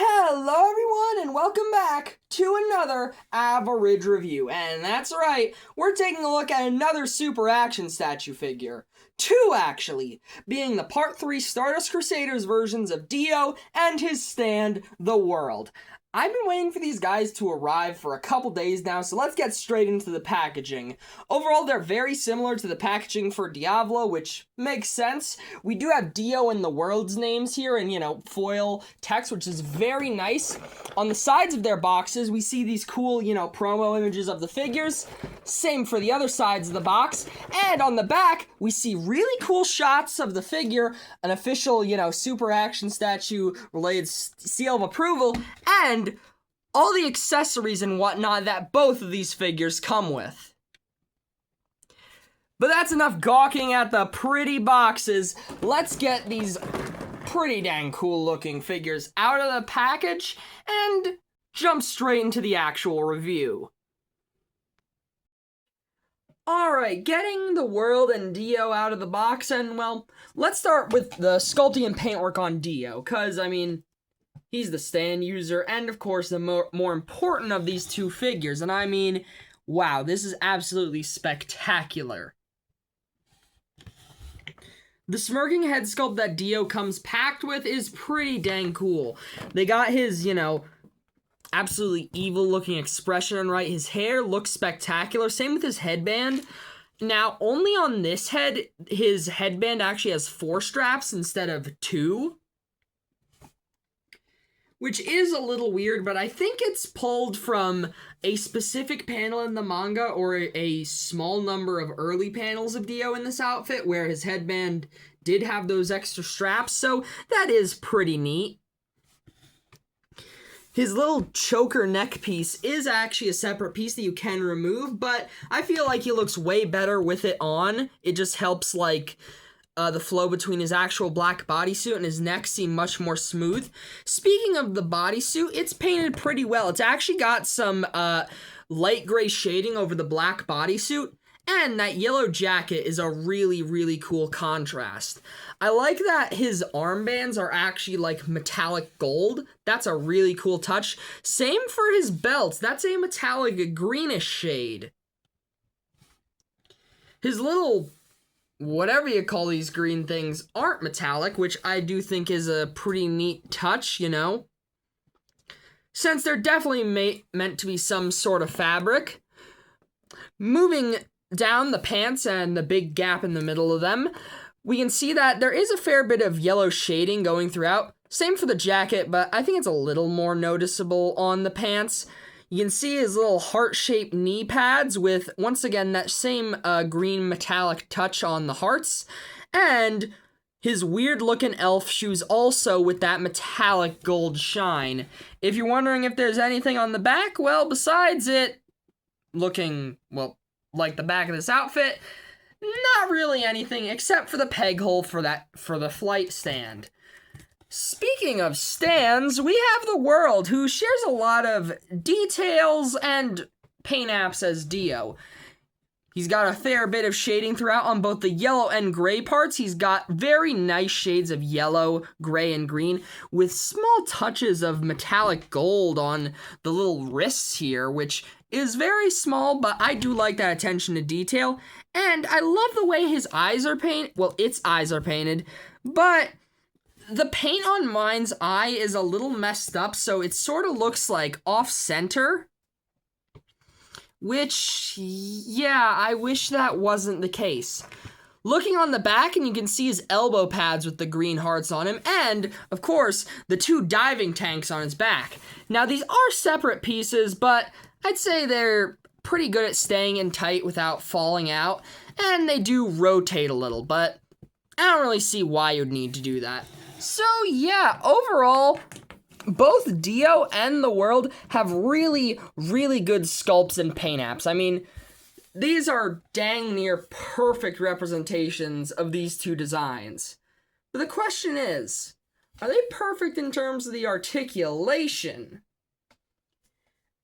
Hello everyone and welcome back to another average review. And that's right, we're taking a look at another super action statue figure. Two actually, being the Part 3 Stardust Crusaders versions of Dio and his stand, The World. I've been waiting for these guys to arrive for a couple days now, so let's get straight into the packaging. Overall, they're very similar to the packaging for Diablo, which makes sense. We do have Dio and the World's names here in, foil text, which is very nice. On the sides of their boxes, we see these cool, promo images of the figures. Same for the other sides of the box. And on the back, we see really cool shots of the figure, an official, super action statue related seal of approval, and all the accessories and whatnot that both of these figures come with. But that's enough gawking at the pretty boxes. Let's get these pretty dang cool looking figures out of the package and jump straight into the actual review. Alright, getting the World and Dio out of the box, and well, let's start with the sculpting and paintwork on Dio, because, he's the stand user, and of course the more important of these two figures, and wow, this is absolutely spectacular. The smirking head sculpt that Dio comes packed with is pretty dang cool. They got his, absolutely evil looking expression right. His hair looks spectacular. Same with his headband. Now, only on this head, his headband actually has 4 straps instead of 2. Which is a little weird, but I think it's pulled from a specific panel in the manga or a small number of early panels of Dio in this outfit where his headband did have those extra straps, so that is pretty neat. His little choker neck piece is actually a separate piece that you can remove, but I feel like he looks way better with it on. It just helps, the flow between his actual black bodysuit and his neck seem much more smooth. Speaking of the bodysuit, it's painted pretty well. It's actually got some light gray shading over the black bodysuit, and that yellow jacket is a really, really cool contrast. I like that his armbands are actually metallic gold. That's a really cool touch. Same for his belts. That's a metallic greenish shade. His little whatever you call these green things aren't metallic, which I do think is a pretty neat touch, since they're definitely meant to be some sort of fabric. Moving down the pants and the big gap in the middle of them, we can see that there is a fair bit of yellow shading going throughout. Same for the jacket, but I think it's a little more noticeable on the pants. You can see his little heart-shaped knee pads with, once again, that same green metallic touch on the hearts. And his weird-looking elf shoes also with that metallic gold shine. If you're wondering if there's anything on the back, well, besides it looking, like the back of this outfit, not really anything except for the peg hole for the flight stand. Speaking of stands, we have the World, who shares a lot of details and paint apps as Dio. He's got a fair bit of shading throughout on both the yellow and gray parts. He's got very nice shades of yellow, gray, and green, with small touches of metallic gold on the little wrists here, which is very small, but I do like that attention to detail. And I love the way his eyes are painted. Well, its eyes are painted, but the paint on mine's eye is a little messed up, so it sort of looks like off-center. Which, yeah, I wish that wasn't the case. Looking on the back, and you can see his elbow pads with the green hearts on him, and, of course, the 2 diving tanks on his back. Now, these are separate pieces, but I'd say they're pretty good at staying in tight without falling out, and they do rotate a little, but I don't really see why you'd need to do that. So yeah, overall, both Dio and the World have really, really good sculpts and paint apps. These are dang near perfect representations of these two designs. But the question is, are they perfect in terms of the articulation?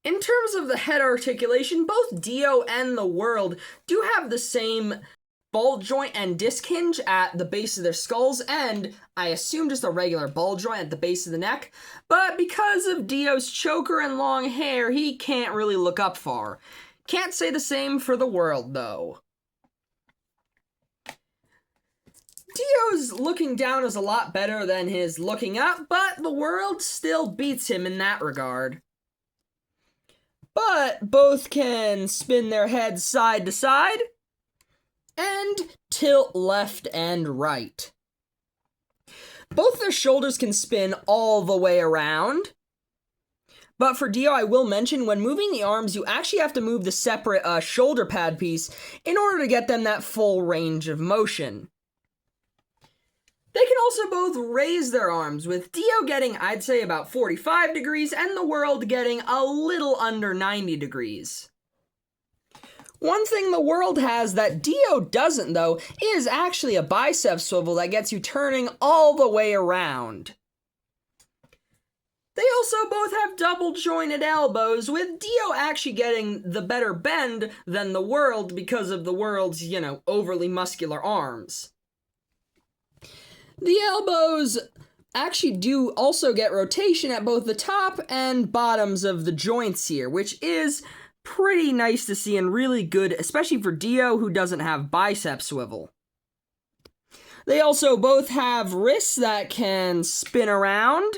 In terms of the head articulation, both Dio and the World do have the same ball joint and disc hinge at the base of their skulls, and I assume just a regular ball joint at the base of the neck. But because of Dio's choker and long hair, he can't really look up far. Can't say the same for the world, though. Dio's looking down is a lot better than his looking up, but the world still beats him in that regard. But both can spin their heads side to side and tilt left and right. Both their shoulders can spin all the way around. But for Dio, I will mention, when moving the arms, you actually have to move the separate shoulder pad piece in order to get them that full range of motion. They can also both raise their arms, with Dio getting, I'd say, about 45 degrees, and the world getting a little under 90 degrees. One thing the world has that Dio doesn't, though, is actually a bicep swivel that gets you turning all the way around. They also both have double-jointed elbows, with Dio actually getting the better bend than the world because of the world's, overly muscular arms. The elbows actually do also get rotation at both the top and bottoms of the joints here, which is pretty nice to see and really good, especially for Dio, who doesn't have bicep swivel. They also both have wrists that can spin around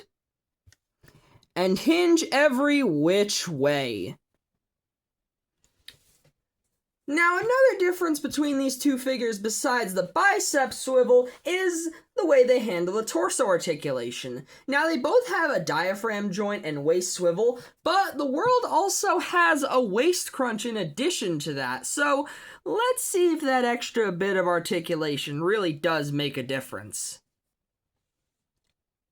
and hinge every which way. Now, another difference between these two figures besides the bicep swivel is the way they handle the torso articulation. Now, they both have a diaphragm joint and waist swivel, but the world also has a waist crunch in addition to that, so let's see if that extra bit of articulation really does make a difference.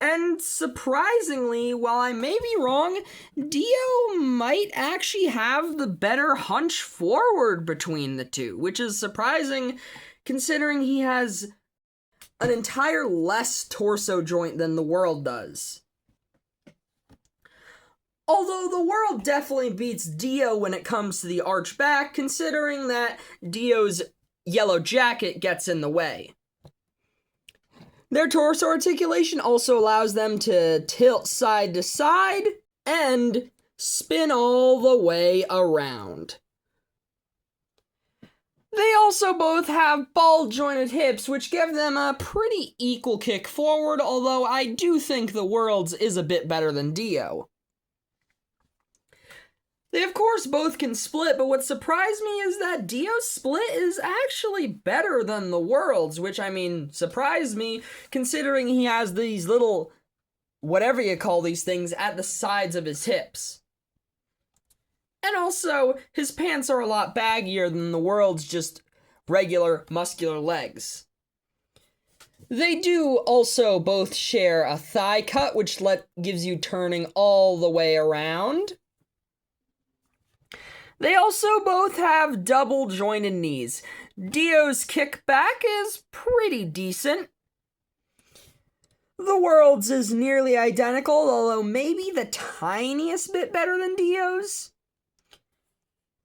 And surprisingly, while I may be wrong, Dio might actually have the better hunch forward between the two, which is surprising considering he has an entire less torso joint than the world does. Although the world definitely beats Dio when it comes to the arch back, considering that Dio's yellow jacket gets in the way. Their torso articulation also allows them to tilt side to side and spin all the way around. They also both have ball-jointed hips, which give them a pretty equal kick forward, although I do think the world's is a bit better than Dio. They, of course, both can split, but what surprised me is that Dio's split is actually better than the world's, which, surprised me, considering he has these little, whatever you call these things, at the sides of his hips. And also, his pants are a lot baggier than the world's just regular muscular legs. They do also both share a thigh cut, which gives you turning all the way around. They also both have double-jointed knees. Dio's kickback is pretty decent. The world's is nearly identical, although maybe the tiniest bit better than Dio's.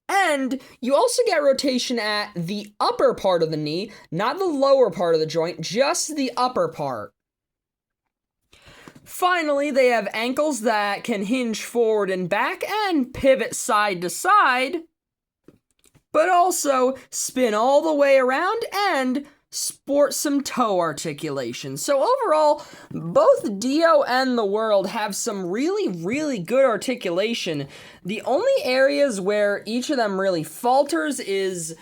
And you also get rotation at the upper part of the knee, not the lower part of the joint, just the upper part. Finally, they have ankles that can hinge forward and back and pivot side to side, but also spin all the way around and sport some toe articulation. So overall, both Dio and the world have some really, really good articulation. The only areas where each of them really falters is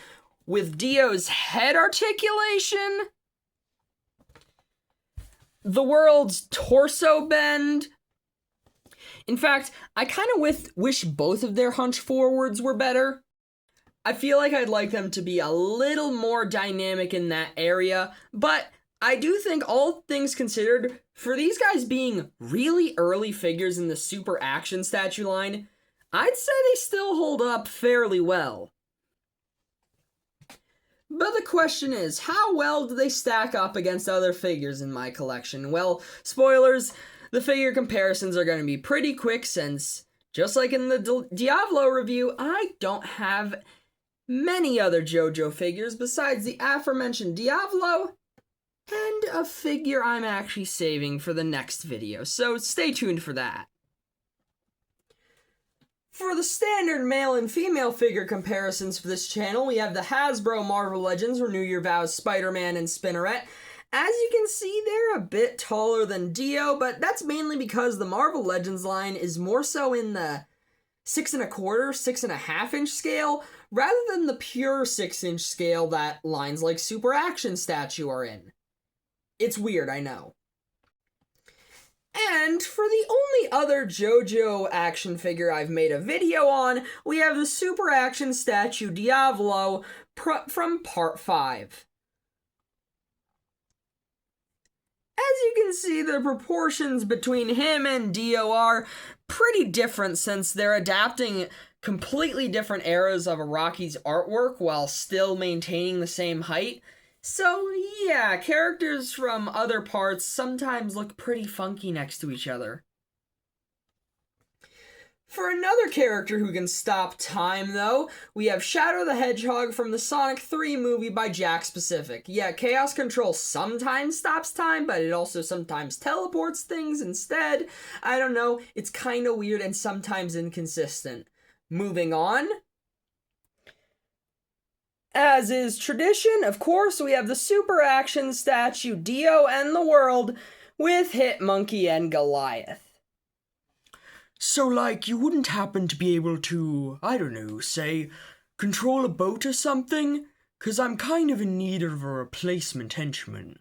with Dio's head articulation, the world's torso bend. In fact, I kind of wish both of their hunch forwards were better. I feel like I'd like them to be a little more dynamic in that area, but I do think, all things considered, for these guys being really early figures in the super action statue line, I'd say they still hold up fairly well. But the question is, how well do they stack up against other figures in my collection? Well, spoilers, the figure comparisons are going to be pretty quick since, just like in the Diavolo review, I don't have many other JoJo figures besides the aforementioned Diavolo, and a figure I'm actually saving for the next video, so stay tuned for that. For the standard male and female figure comparisons for this channel, we have the Hasbro Marvel Legends Renew Your Vows Spider-Man and Spinneret. As you can see, they're a bit taller than DIO, but that's mainly because the Marvel Legends line is more so in the 6 1/4, 6.5 inch scale, rather than the pure 6 inch scale that lines like Super Action Statue are in. It's weird, I know. And for the only other JoJo action figure I've made a video on, we have the Super Action Statue Diavolo from Part 5. As you can see, the proportions between him and DIO are pretty different since they're adapting completely different eras of Araki's artwork while still maintaining the same height. So yeah, characters from other parts sometimes look pretty funky next to each other. For another character who can stop time, though, we have Shadow the Hedgehog from the Sonic 3 movie by Jakks Pacific. Yeah, Chaos Control sometimes stops time, but it also sometimes teleports things instead. I don't know, it's kinda weird and sometimes inconsistent. Moving on. As is tradition, of course, we have the Super Action Statue DIO and the World with Hitmonkey and Goliath. So, like, you wouldn't happen to be able to, I don't know, say, control a boat or something? 'Cause I'm kind of in need of a replacement henchman.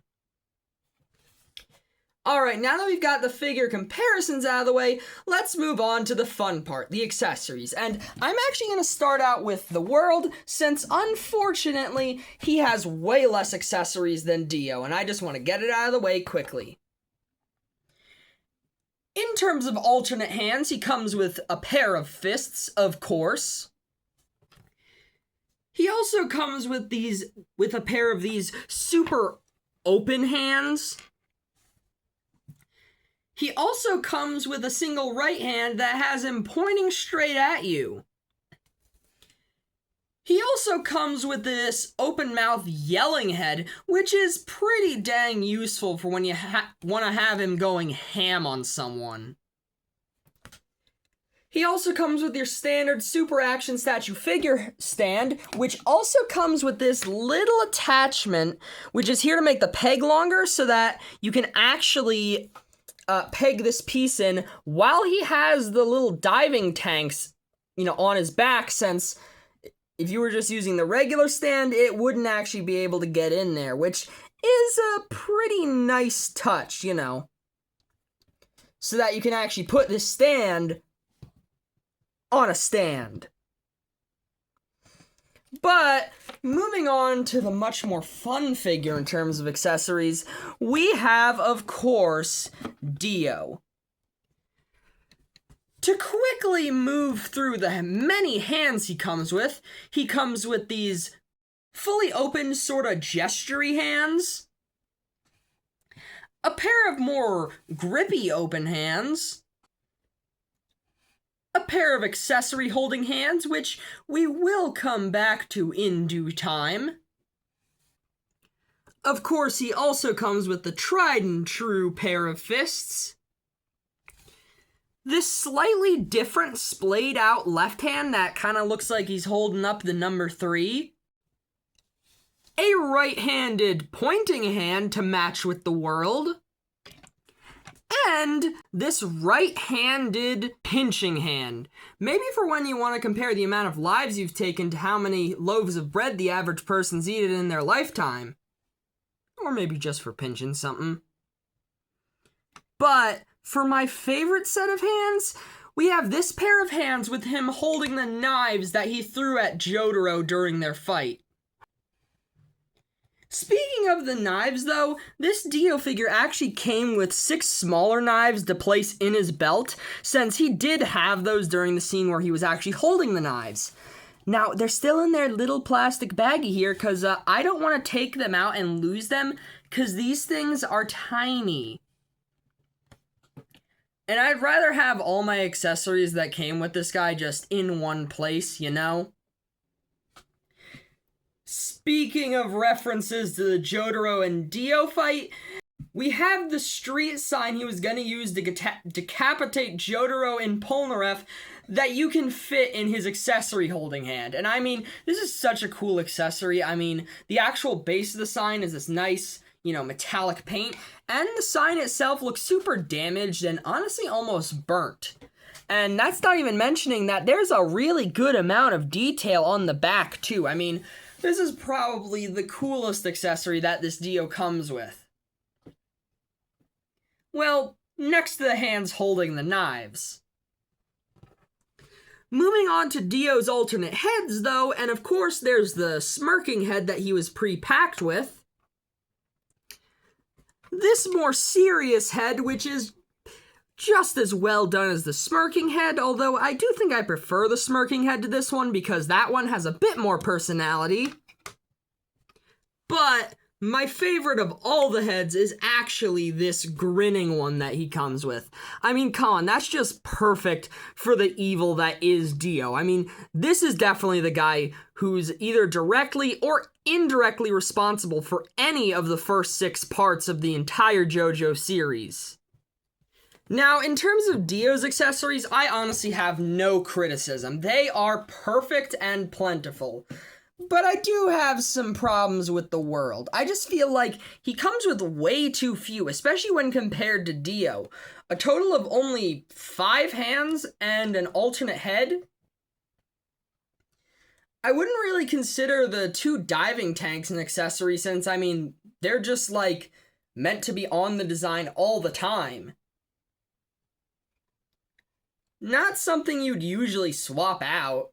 Alright, now that we've got the figure comparisons out of the way, let's move on to the fun part, the accessories. And I'm actually going to start out with the World, since unfortunately, he has way less accessories than DIO, and I just want to get it out of the way quickly. In terms of alternate hands, he comes with a pair of fists, of course. He also comes with a pair of these super open hands. He also comes with a single right hand that has him pointing straight at you. He also comes with this open mouth yelling head, which is pretty dang useful for when you want to have him going ham on someone. He also comes with your standard Super Action Statue figure stand, which also comes with this little attachment, which is here to make the peg longer so that you can actually peg this piece in while he has the little diving tanks, on his back, since if you were just using the regular stand, it wouldn't actually be able to get in there, which is a pretty nice touch, so that you can actually put this stand on a stand. But moving on to the much more fun figure in terms of accessories, we have, of course, DIO. To quickly move through the many hands he comes with these fully open, sort of gestury hands, a pair of more grippy open hands, a pair of accessory holding hands, which we will come back to in due time. Of course, he also comes with the tried and true pair of fists, this slightly different splayed out left hand that kind of looks like he's holding up the number 3, a right-handed pointing hand to match with the World, and this right-handed pinching hand. Maybe for when you want to compare the amount of lives you've taken to how many loaves of bread the average person's eaten in their lifetime. Or maybe just for pinching something. But for my favorite set of hands, we have this pair of hands with him holding the knives that he threw at Jotaro during their fight. Speaking of the knives, though, this DIO figure actually came with 6 smaller knives to place in his belt, since he did have those during the scene where he was actually holding the knives. Now, they're still in their little plastic baggie here, because I don't want to take them out and lose them, because these things are tiny. And I'd rather have all my accessories that came with this guy just in one place, Speaking of references to the Jotaro and Dio fight, we have the street sign he was going to use to decapitate Jotaro in Polnareff that you can fit in his accessory holding hand. And I mean, this is such a cool accessory. I mean, the actual base of the sign is this nice, metallic paint, and the sign itself looks super damaged and honestly almost burnt. And that's not even mentioning that there's a really good amount of detail on the back too. I mean, this is probably the coolest accessory that this Dio comes with. Well, next to the hands holding the knives. Moving on to Dio's alternate heads, though, and of course there's the smirking head that he was pre-packed with. This more serious head, which is just as well done as the smirking head, although I do think I prefer the smirking head to this one because that one has a bit more personality. But my favorite of all the heads is actually this grinning one that he comes with. I mean, come on, that's just perfect for the evil that is Dio. I mean, this is definitely the guy who's either directly or indirectly responsible for any of the first 6 parts of the entire JoJo series. Now, in terms of Dio's accessories, I honestly have no criticism. They are perfect and plentiful. But I do have some problems with the world. I just feel like he comes with way too few, especially when compared to Dio. A total of only 5 hands and an alternate head. I wouldn't really consider the 2 diving tanks an accessory since, I mean, they're just like meant to be on the design all the time. Not something you'd usually swap out.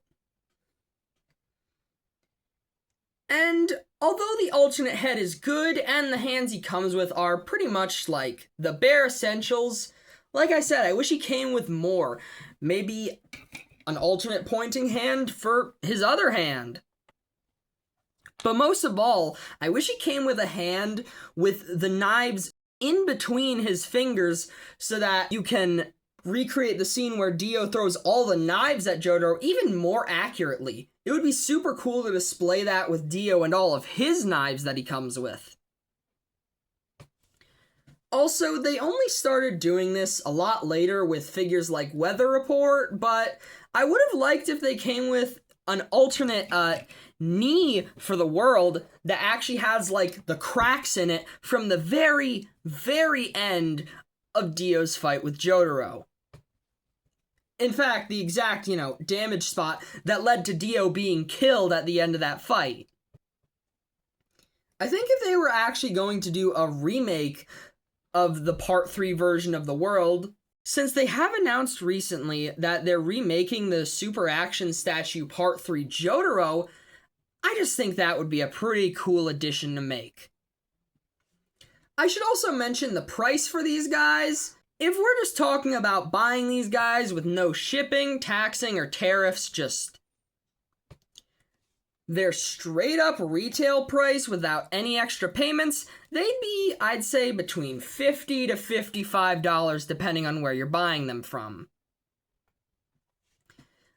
And although the alternate head is good and the hands he comes with are pretty much like the bare essentials, like I said, I wish he came with more. Maybe an alternate pointing hand for his other hand. But most of all, I wish he came with a hand with the knives in between his fingers so that you can recreate the scene where Dio throws all the knives at Jotaro even more accurately. It would be super cool to display that with Dio and all of his knives that he comes with. Also, they only started doing this a lot later with figures like Weather Report, but I would have liked if they came with an alternate knee for the world that actually has like the cracks in it from the very, very end of Dio's fight with Jotaro. In fact, the exact, damage spot that led to Dio being killed at the end of that fight. I think if they were actually going to do a remake of the Part 3 version of the world, since they have announced recently that they're remaking the Super Action Statue Part 3 Jotaro, I just think that would be a pretty cool addition to make. I should also mention the price for these guys. If we're just talking about buying these guys with no shipping, taxing, or tariffs, just their straight up retail price without any extra payments, they'd be, I'd say, between $50 to $55 depending on where you're buying them from.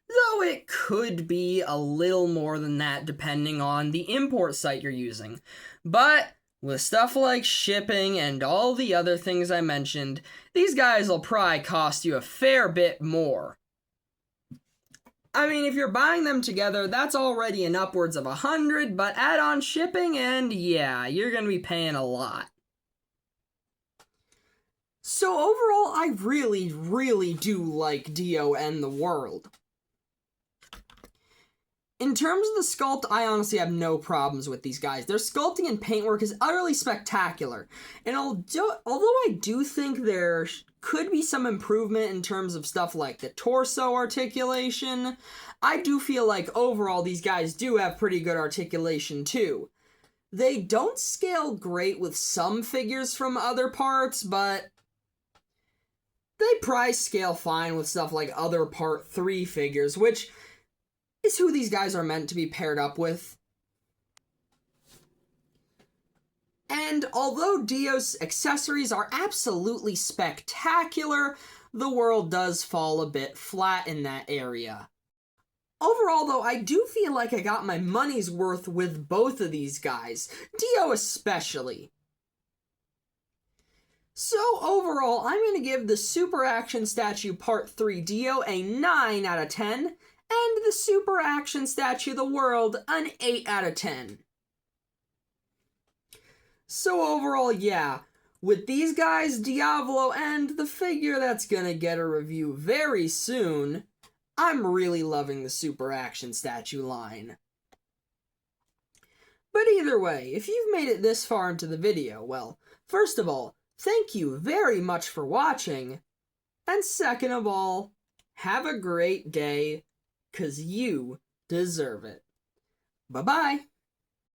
Though it could be a little more than that depending on the import site you're using. But with stuff like shipping and all the other things I mentioned, these guys will probably cost you a fair bit more. I mean, if you're buying them together, that's already an upwards of $100, but add on shipping and yeah, you're going to be paying a lot. So overall, I really, really do like Dio and the world. In terms of the sculpt, I honestly have no problems with these guys. Their sculpting and paintwork is utterly spectacular. And although I do think there could be some improvement in terms of stuff like the torso articulation, I do feel like overall these guys do have pretty good articulation too. They don't scale great with some figures from other parts, but they probably scale fine with stuff like other Part 3 figures, which is who these guys are meant to be paired up with. And although Dio's accessories are absolutely spectacular, the world does fall a bit flat in that area. Overall, though, I do feel like I got my money's worth with both of these guys, DIO especially. So overall, I'm going to give the Super Action Statue Part 3 DIO a 9 out of 10, and the Super Action Statue The World an 8 out of 10. So overall, yeah, with these guys, Diavolo, and the figure that's going to get a review very soon, I'm really loving the Super Action Statue line. But either way, if you've made it this far into the video, well, first of all, thank you very much for watching, and second of all, have a great day, 'cause you deserve it. Bye-bye!